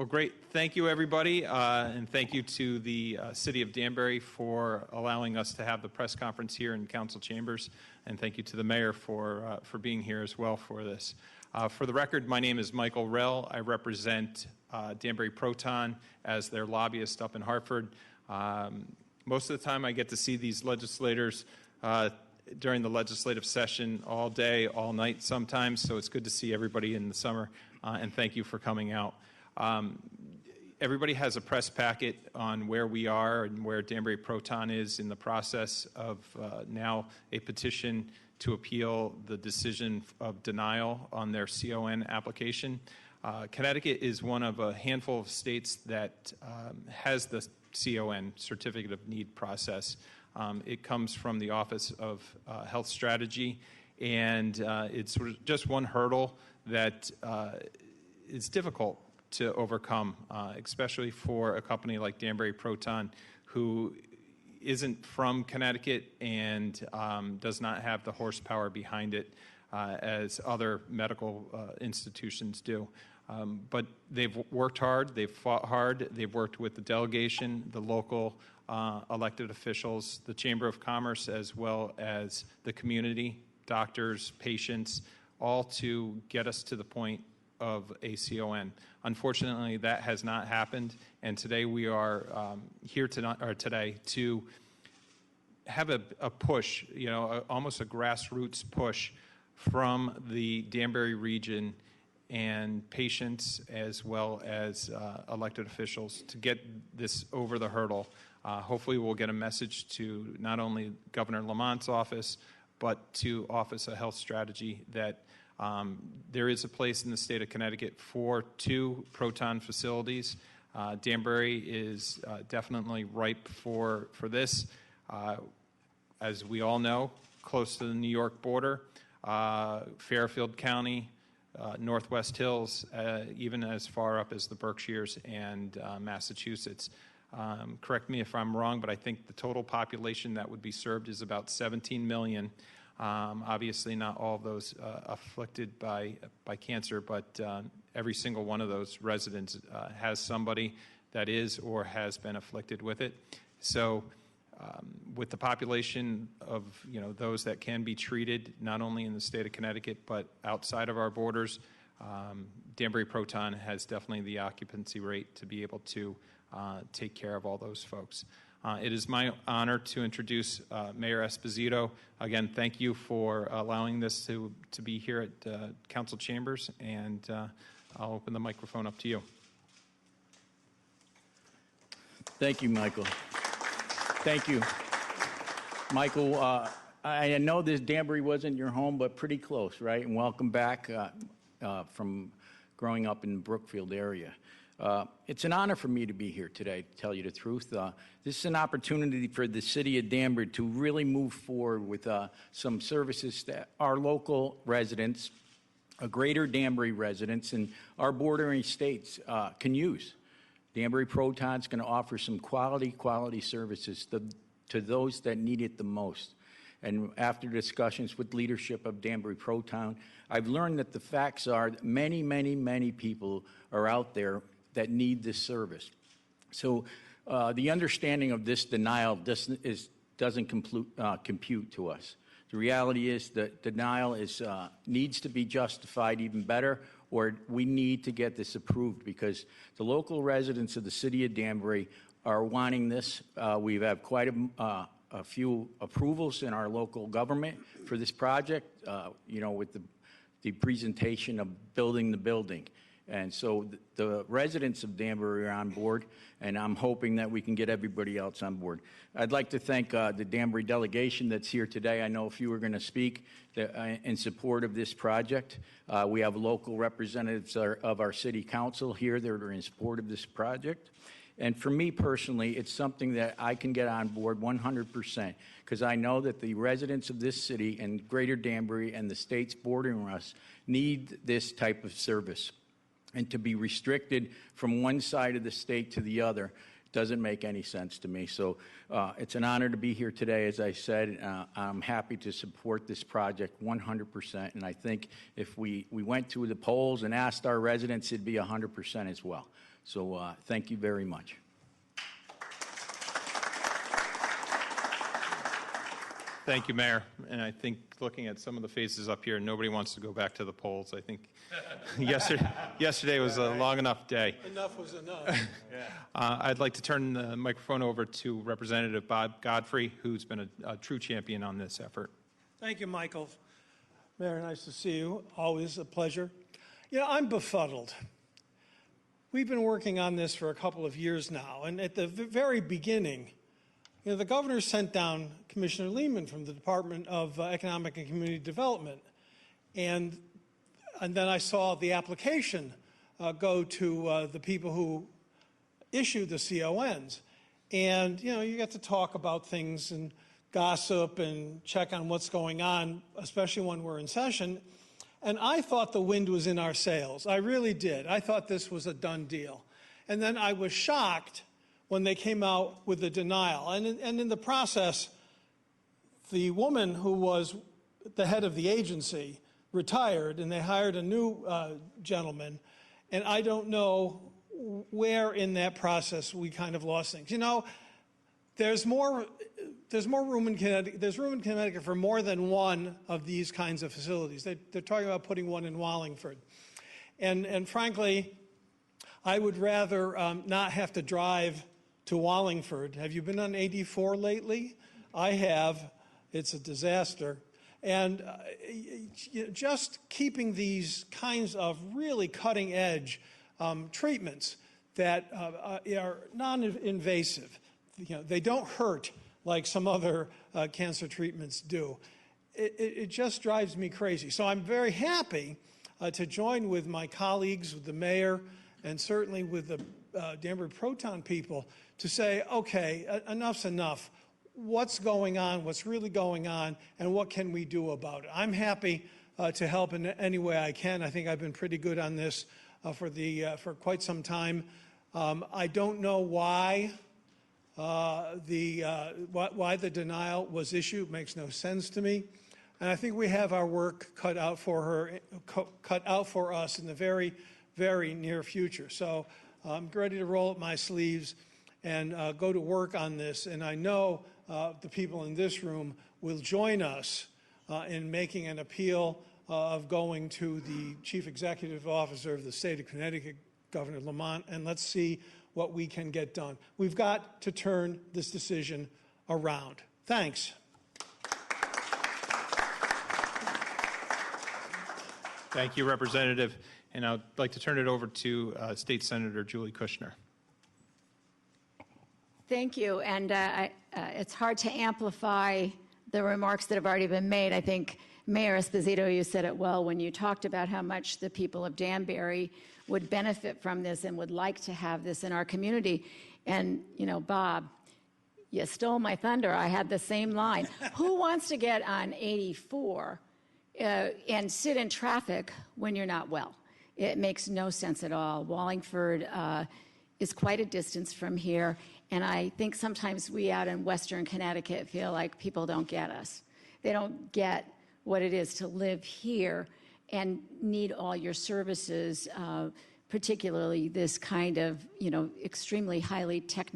Well, great. Thank you, everybody, and thank you to the City of Danbury for allowing us to have the press conference here in Council Chambers, and thank you to the Mayor for being here as well for this. For the record, my name is Michael Rell. I represent Danbury Proton as their lobbyist up in Hartford. Most of the time I get to see these legislators during the legislative session all day, all night sometimes, so it's good to see everybody in the summer, and thank you for coming out. Everybody has a press packet on where we are and where Danbury Proton is in the process of now a petition to appeal the decision of denial on their CON application. Connecticut is one of a handful of states that has the CON, Certificate of Need process. It comes from the Office of Health Strategy, and it's sort of just one hurdle that is difficult to overcome, especially for a company like Danbury Proton, who isn't from Connecticut and does not have the horsepower behind it as other medical institutions do. But they've worked hard, they've fought hard, they've worked with the delegation, the local elected officials, the Chamber of Commerce, as well as the community, doctors, patients, all to get us to the point of a CON. Unfortunately, that has not happened, and today we are here today to have a push, almost a grassroots push from the Danbury region and patients as well as elected officials to get this over the hurdle. Hopefully we'll get a message to not only Governor Lamont's office, but to Office of Health Strategy that there is a place in the state of Connecticut for 2 proton facilities. Danbury is definitely ripe for this. As we all know, close to the New York border, Fairfield County, Northwest Hills, even as far up as the Berkshires and Massachusetts. Correct me if I'm wrong, but I think the total population that would be served is about 17 million. Obviously not all of those afflicted by cancer, but every single one of those residents has somebody that is or has been afflicted with it. So with the population of those that can be treated, not only in the state of Connecticut, but outside of our borders, Danbury Proton has definitely the occupancy rate to be able to take care of all those folks. It is my honor to introduce Mayor Esposito. Again, thank you for allowing this to be here at Council Chambers, and I'll open the microphone up to you. Thank you, Michael. Thank you. Michael, I know this Danbury wasn't your home, but pretty close, right? And welcome back from growing up in the Brookfield area. It's an honor for me to be here today, to tell you the truth. This is an opportunity for the city of Danbury to really move forward with some services that our local residents, greater Danbury residents, and our bordering states can use. Danbury Proton is going to offer some quality services to those that need it the most. And after discussions with leadership of Danbury Proton, I've learned that the facts are that many people are out there that need this service. So the understanding of this denial doesn't compute to us. The reality is that denial needs to be justified even better, or we need to get this approved because the local residents of the city of Danbury are wanting this. We have quite a few approvals in our local government for this project, with the presentation of building the building. And so the residents of Danbury are on board, and I'm hoping that we can get everybody else on board. I'd like to thank the Danbury delegation that's here today. I know a few are going to speak in support of this project. We have local representatives of our city council here that are in support of this project. And for me personally, it's something that I can get on board 100% because I know that the residents of this city and greater Danbury and the states bordering us need this type of service. And to be restricted from one side of the state to the other Doesn't make any sense to me. So it's an honor to be here today. As I said, I'm happy to support this project 100%. And I think if we went to the polls and asked our residents, it'd be 100% as well. So thank you very much. Thank you, Mayor. And I think looking at some of the faces up here, nobody wants to go back to the polls. I think yesterday was a long enough day. Enough was enough. I'd like to turn the microphone over to Representative Bob Godfrey, who's been a true champion on this effort. Thank you, Michael. Mayor, nice to see you. Always a pleasure. You know, I'm befuddled. We've been working on this for a couple of years now, and at the very beginning, you know, the governor sent down Commissioner Lehman from the Department of Economic and Community Development, and then I saw the application go to the people who issued the CONs, and you know, you get to talk about things and gossip and check on what's going on, especially when we're in session. And I thought the wind was in our sails. I really did. I thought this was a done deal, and then I was shocked when they came out with the denial. And in the process, the woman who was the head of the agency retired, and they hired a new gentleman. And I don't know where in that process we kind of lost things. You know, there's more room in Connecticut. There's room in Connecticut for more than one of these kinds of facilities. They're talking about putting one in Wallingford. And frankly, I would rather not have to drive to Wallingford. Have you been on 84 lately? I have. It's a disaster. And just keeping these kinds of really cutting-edge treatments that are non-invasive, you know, they don't hurt like some other cancer treatments do. It just drives me crazy. So I'm very happy to join with my colleagues, with the mayor, and certainly with the Danbury Proton people to say, okay, enough's enough. What's going on? What's really going on? And what can we do about it? I'm happy to help in any way I can. I think I've been pretty good on this for quite some time. I don't know why the denial was issued. It makes no sense to me. And I think we have our work cut out for us in the very, very near future. So I'm ready to roll up my sleeves and go to work on this. And I know the people in this room will join us in making an appeal of going to the Chief Executive Officer of the state of Connecticut, Governor Lamont, and let's see what we can get done. We've got to turn this decision around. Thanks. Thank you, Representative. And I'd like to turn it over to State Senator Julie Kushner. Thank you. And it's hard to amplify the remarks that have already been made. I think, Mayor Esposito, you said it well when you talked about how much the people of Danbury would benefit from this and would like to have this in our community. And, you know, Bob, you stole my thunder. I had the same line. Who wants to get on 84 and sit in traffic when you're not well? It makes no sense at all. Wallingford is quite a distance from here, and I think sometimes we out in Western Connecticut feel like people don't get us. They don't get what it is to live here and need all your services, particularly this kind of, you know, extremely high-tech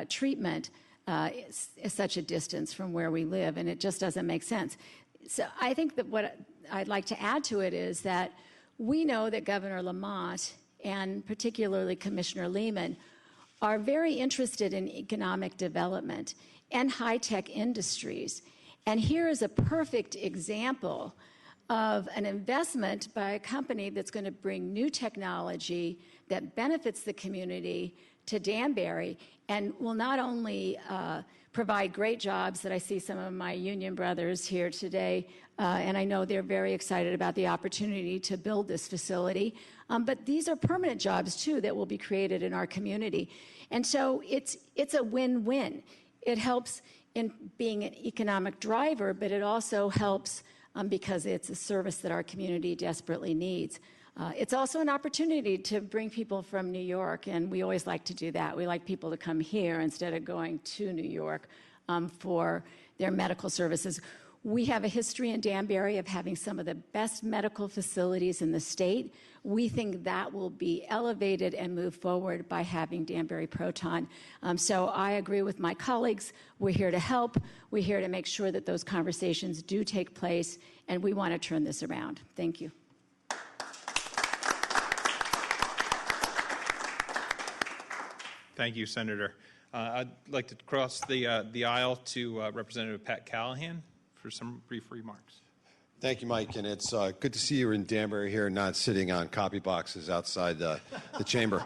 treatment is such a distance from where we live, and it just doesn't make sense. So I think that what I'd like to add to it is that we know that Governor Lamont and particularly Commissioner Lehman are very interested in economic development and high-tech industries. And here is a perfect example of an investment by a company that's going to bring new technology that benefits the community to Danbury and will not only provide great jobs that I see some of my union brothers here today, and I know they're very excited about the opportunity to build this facility, but these are permanent jobs too that will be created in our community. And so it's a win-win. It helps in being an economic driver, but it also helps because it's a service that our community desperately needs. It's also an opportunity to bring people from New York, and we always like to do that. We like people to come here instead of going to New York for their medical services. We have a history in Danbury of having some of the best medical facilities in the state. We think that will be elevated and move forward by having Danbury Proton. So I agree with my colleagues. We're here to help. We're here to make sure that those conversations do take place, and we want to turn this around. Thank you. Thank you, Senator. I'd like to cross the aisle to Representative Pat Callahan for some brief remarks. Thank you, Mike, and it's good to see you in Danbury here, not sitting on copy boxes outside the chamber.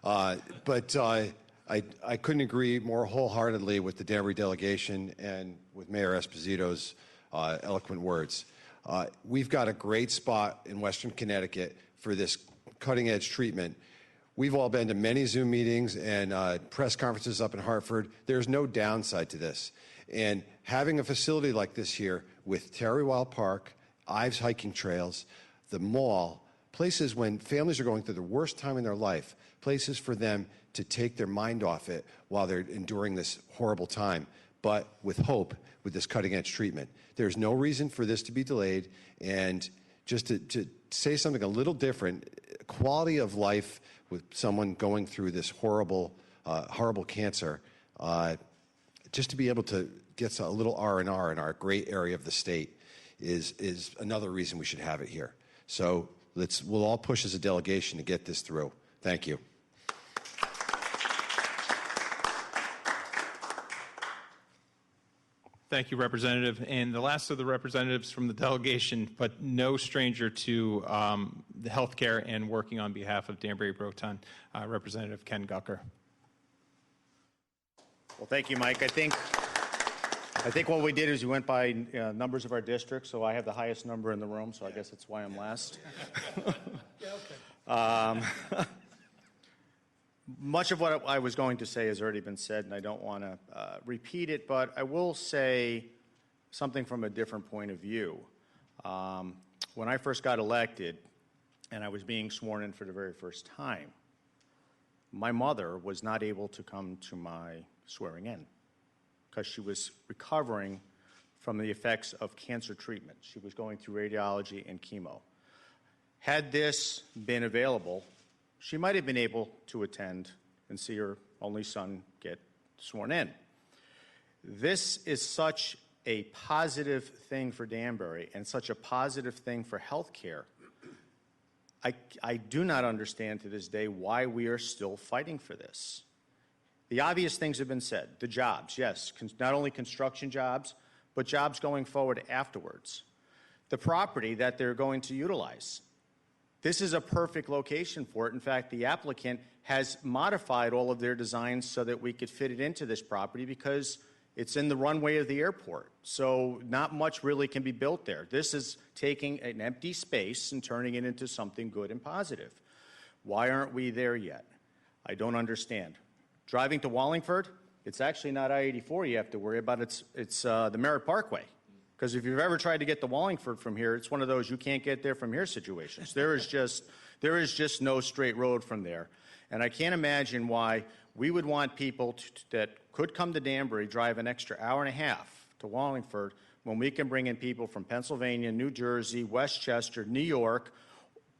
But I couldn't agree more wholeheartedly with the Danbury delegation and with Mayor Esposito's eloquent words. We've got a great spot in Western Connecticut for this cutting-edge treatment. We've all been to many Zoom meetings and press conferences up in Hartford. There's no downside to this. And having a facility like this here with Terry Wild Park, Ives hiking trails, the mall, places when families are going through the worst time in their life, places for them to take their mind off it while they're enduring this horrible time, but with hope with this cutting-edge treatment. There's no reason for this to be delayed. And just to say something a little different, quality of life with someone going through this horrible cancer, just to be able to get a little R&R in our great area of the state is another reason we should have it here. So we'll all push as a delegation to get this through. Thank you. Thank you, Representative. And the last of the representatives from the delegation, but no stranger to the healthcare and working on behalf of Danbury Proton, Representative Ken Gucker. Well, thank you, Mike. I think what we did is we went by numbers of our districts, so I have the highest number in the room, so I guess that's why I'm last. Yeah, okay. Much of what I was going to say has already been said, and I don't want to repeat it, but I will say something from a different point of view. When I first got elected and I was being sworn in for the very first time, my mother was not able to come to my swearing in because she was recovering from the effects of cancer treatment. She was going through radiology and chemo. Had this been available, she might have been able to attend and see her only son get sworn in. This is such a positive thing for Danbury and such a positive thing for healthcare. I do not understand to this day why we are still fighting for this. The obvious things have been said. The jobs, yes, not only construction jobs, but jobs going forward afterwards. The property that they're going to utilize. This is a perfect location for it. In fact, the applicant has modified all of their designs so that we could fit it into this property because it's in the runway of the airport. So not much really can be built there. This is taking an empty space and turning it into something good and positive. Why aren't we there yet? I don't understand. Driving to Wallingford, it's actually not I-84 you have to worry about. It's the Merritt Parkway. Because if you've ever tried to get to Wallingford from here, it's one of those you can't get there from here situations. There is just no straight road from there. And I can't imagine why we would want people that could come to Danbury drive an extra hour and a half to Wallingford when we can bring in people from Pennsylvania, New Jersey, Westchester, New York,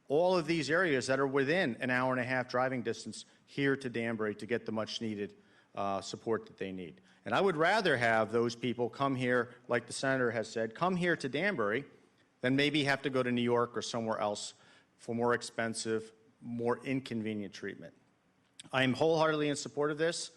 all of these areas that are within an hour and a half driving distance here to Danbury to get the much needed support that they need. And I would rather have those people come here, like the Senator has said, come here to Danbury than maybe have to go to New York or somewhere else for more expensive, more inconvenient treatment. I am wholeheartedly in support of this.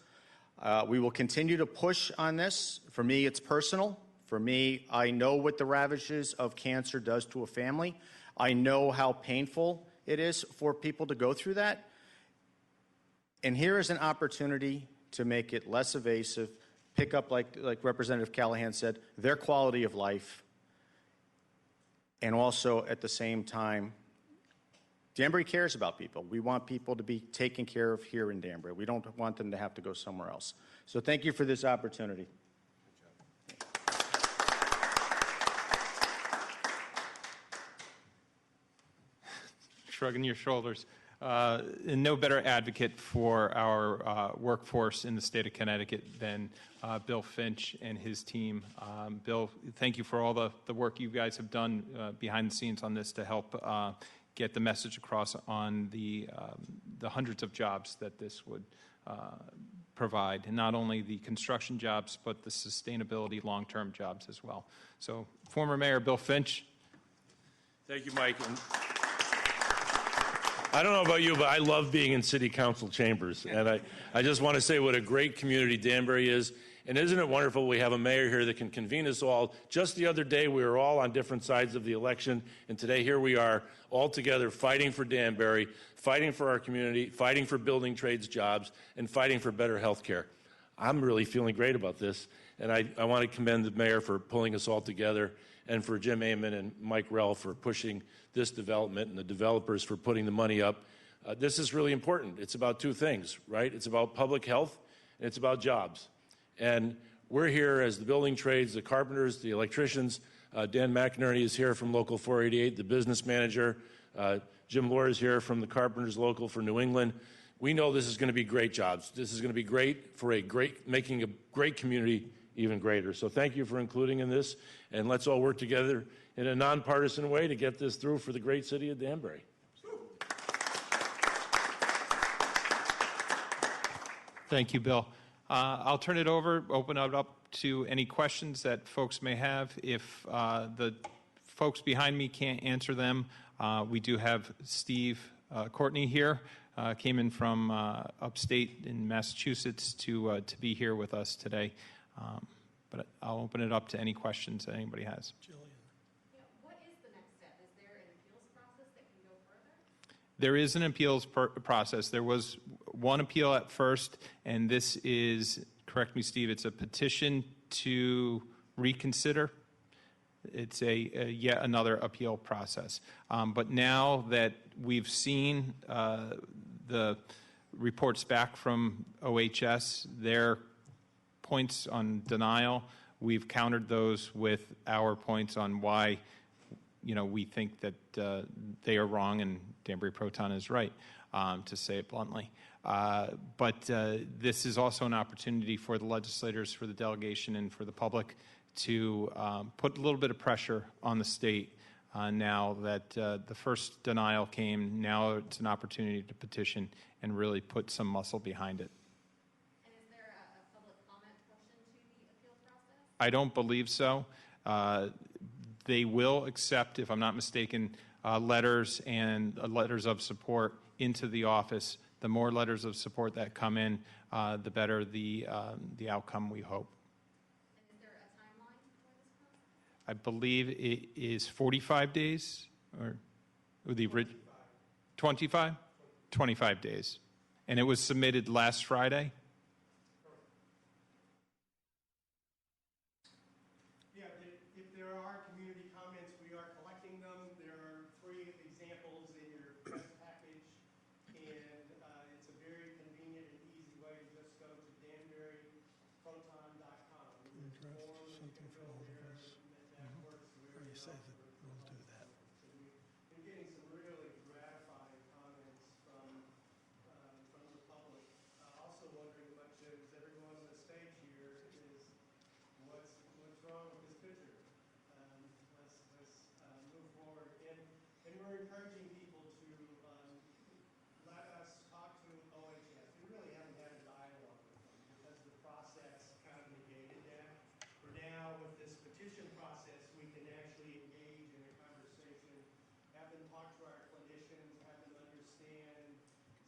We will continue to push on this. For me, it's personal. For me, I know what the ravages of cancer does to a family. I know how painful it is for people to go through that. And here is an opportunity to make it less evasive, pick up, like Representative Callahan said, their quality of life, and also at the same time, Danbury cares about people. We want people to be taken care of here in Danbury. We don't want them to have to go somewhere else. So thank you for this opportunity. shrugging your shoulders. And no better advocate for our workforce in the state of Connecticut than Bill Finch and his team. Bill, thank you for all the work you guys have done behind the scenes on this to help get the message across on the hundreds of jobs that this would provide, and not only the construction jobs, but the sustainability long-term jobs as well. So, former Mayor Bill Finch. Thank you, Mike. And I don't know about you, but I love being in city council chambers. And I just want to say what a great community Danbury is. And isn't it wonderful we have a mayor here that can convene us all? Just the other day, we were all on different sides of the election. And today, here we are, all together, fighting for Danbury, fighting for our community, fighting for building trades jobs, and fighting for better health care. I'm really feeling great about this. And I want to commend the mayor for pulling us all together, and for Jim Amon and Mike Rell for pushing this development, and the developers for putting the money up. This is really important. It's about two things, right? It's about public health, and it's about jobs. And we're here as the building trades, the carpenters, the electricians. Dan McInerney is here from Local 488, the business manager. Jim Lohr is here from the Carpenters Local for New England. We know this is going to be great jobs. This is going to be great for making a great community even greater. So thank you for including in this, and let's all work together in a nonpartisan way to get this through for the great city of Danbury. Thank you, Bill. I'll turn it over, open it up to any questions that folks may have. If the folks behind me can't answer them, we do have Steve Courtney here, came in from upstate in Massachusetts to be here with us today. But I'll open it up to any questions that anybody has. Jillian. What is the next step? Is there an appeals process that can go further? There is an appeals process. There was one appeal at first, and this is, correct me, Steve, it's a petition to reconsider. It's a yet another appeal process. But now that we've seen the reports back from OHS, their points on denial, we've countered those with our points on why, we think that they are wrong and Danbury Proton is right, to say it bluntly. But this is also an opportunity for the legislators, for the delegation, and for the public to put a little bit of pressure on the state now that the first denial came. Now it's an opportunity to petition and really put some muscle behind it. And is there a public comment portion to the appeal process? I don't believe so. They will accept, if I'm not mistaken, letters and letters of support into the office. The more letters of support that come in, the better the outcome, we hope. And is there a timeline for this process? I believe it is 45 days, or the 25? 25 days. And it was submitted last Friday. Yeah, if there are community comments, we are collecting them. There are 3 examples in your press package, and it's a very convenient and easy way to just go to danburyproton.com. There's a form that you can fill there that works very well. say that we'll do that. So we've been getting some really gratifying comments from the public. Also wondering much as everyone on the stage here is what's wrong with this picture. Let's move forward, and we're encouraging people to let us talk to OHS. We really haven't had a dialogue with them because the process kind of negated that. For now, with this petition process, we can actually engage in a conversation, have them talk to our clinicians, have them understand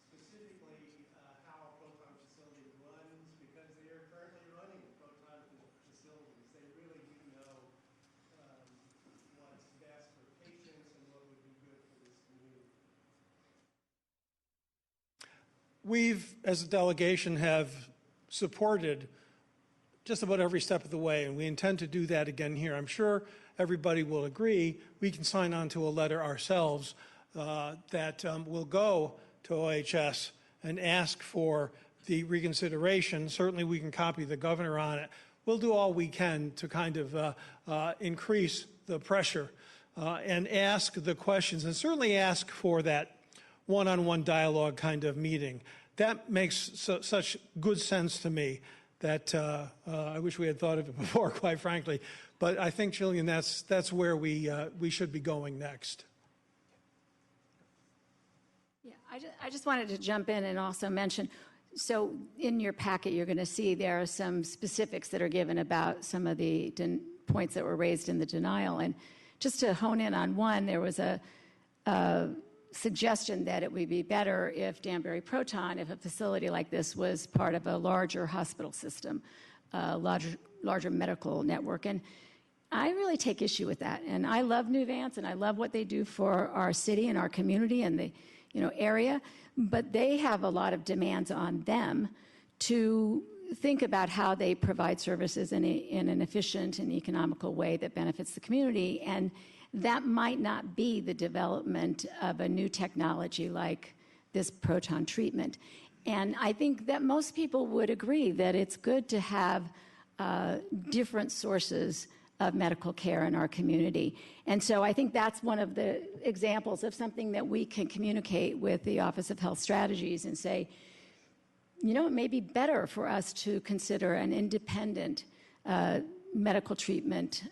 specifically how a proton facility runs, because they are currently running proton facilities. They really do know what's best for patients and what would be good for this community. We've, as a delegation, have supported just about every step of the way, and we intend to do that again here. I'm sure everybody will agree. We can sign on to a letter ourselves that will go to OHS and ask for the reconsideration. Certainly, we can copy the governor on it. We'll do all we can to kind of increase the pressure and ask the questions, and certainly ask for that one-on-one dialogue kind of meeting. That makes such good sense to me that I wish we had thought of it before, quite frankly. But I think, Jillian, that's where we should be going next. Yeah, I just wanted to jump in and also mention, so in your packet, you're going to see there are some specifics that are given about some of the points that were raised in the denial. And just to hone in on one, there was a suggestion that it would be better if Danbury Proton, if a facility like this was part of a larger hospital system, larger medical network. And I really take issue with that. And I love New Vance, and I love what they do for our city and our community and the area, but they have a lot of demands on them to think about how they provide services in an efficient and economical way that benefits the community. And that might not be the development of a new technology like this proton treatment. And I think that most people would agree that it's good to have different sources of medical care in our community. And so I think that's one of the examples of something that we can communicate with the Office of Health Strategies and say, it may be better for us to consider an independent medical treatment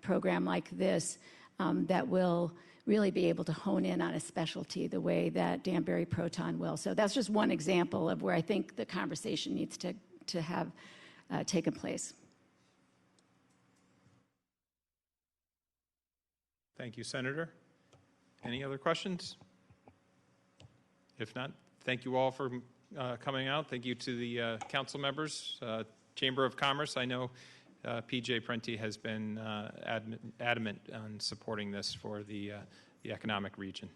program like this that will really be able to hone in on a specialty the way that Danbury Proton will. So that's just one example of where I think the conversation needs to have taken place. Thank you, Senator. Any other questions? If not, thank you all for coming out. Thank you to the council members. Chamber of Commerce, I know PJ Prenti has been adamant on supporting this for the economic region.